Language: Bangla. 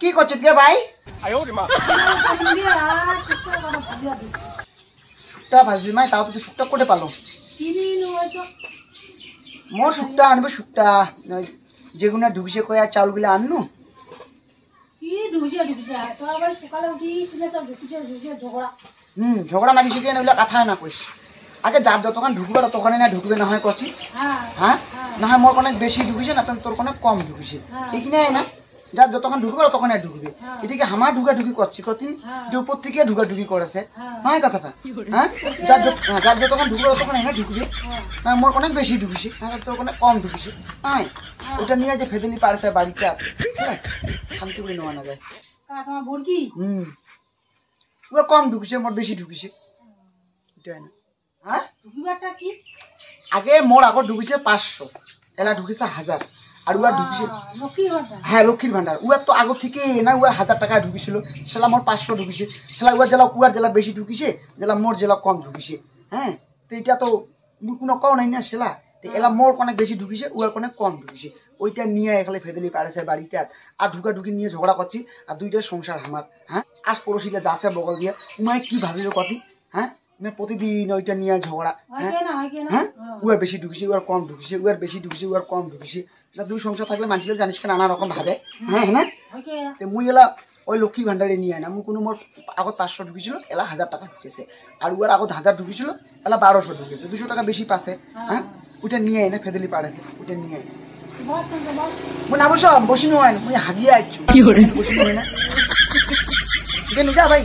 কি করছিস গে ভাই? শুকটা ভাজি মাই তাও তো শুকটা করে পালো মোর শুকটা আনবে শুকটা যেগুলো ঢুকছে কয়া চাউলগুলো আননু ঝগড়া না কিছু দিয়ে ওগুলো কথা না কইস আগে যার যতক্ষণ ঢুকবে ততক্ষণে না ঢুকবে না হয় করছি হ্যাঁ না হয় মোর অনেক বেশি ঢুকিছে না তোর অনেক কম ঢুকিছে ঠিক না না যার যতক্ষণ ঢুকবে ততক্ষণ ঢুকবে এদিকে আমার ঢুকাঢুকি করছি প্রতিদিন যে উপর থেকে ঢুকাঢুকি করেছে নয় কথাটা হ্যাঁ যার যতক্ষণ ঢুকবে ততক্ষণ এনে ঢুকবে না মোর অনেক বেশি ঢুকিছে তোর অনেক কম ঢুকিছে হ্যাঁ ওটা নিয়ে যে ফেদেলি পারছে বাড়িটা হ্যাঁ শান্তি করে নেওয়া না যায় ওর কম ঢুকিছে মোর বেশি ঢুকিছে এটাই না হ্যাঁ আগে মোর আগত ঢুকিছে 500 এলা ঢুকিছে 1000 আর উয়ার ঢুকিছে হ্যাঁ লক্ষ্মীর ভান্ডার উয়ার তো আগত থেকে না উয়ার 1000 টাকা ঢুকিছিল সেলা মোর 500 ঢুকিছে সেলা উয়ার জেলা বেশি ঢুকিছে জেলা মোর জেলা কম ঢুকিছে হ্যাঁ তো এটা তো কোনো কও নাই না সেলা তো এলা মোর অনেক বেশি ঢুকিছে উয়ার অনেক কম ঢুকিছে ওইটা নিয়ে এখানে ফেদেলি পারেছে বাড়িতে আর ঢুকাঢুকি নিয়ে ঝগড়া করছি আর দুইটা সংসার আমার হ্যাঁ আজ পড়োশিলে যাচ্ছে বগল দিয়ে উমায় কি ভাবিল কতি হ্যাঁ প্রতিদিন ওইটা নিয়ে ঝগড়া হ্যাঁ উয়ার বেশি ঢুকিছে উয়ার কম ঢুকিছে উয়ার বেশি ঢুকিছে উয়ার কম ঢুকিছে না দুই সংসার থাকলে মানুষের জানিস কেন নানা রকম ভাবে হ্যাঁ হ্যাঁ মুই এলা ওই লক্ষ্মী ভান্ডারে নিয়ে না মুই কোনো মোর আগত 500 ঢুকিছিল এলা 1000 টাকা ঢুকেছে আর উয়ার আগত 1000 ঢুকিছিল এলা 1200 ঢুকেছে 200 টাকা বেশি পাছে হ্যাঁ ওইটা নিয়ে না ফেদেলি পারেছে ওইটা নিয়ে মুই না বসি নয় মুই হাগিয়ে আইছি বসি নয় না কেন যা ভাই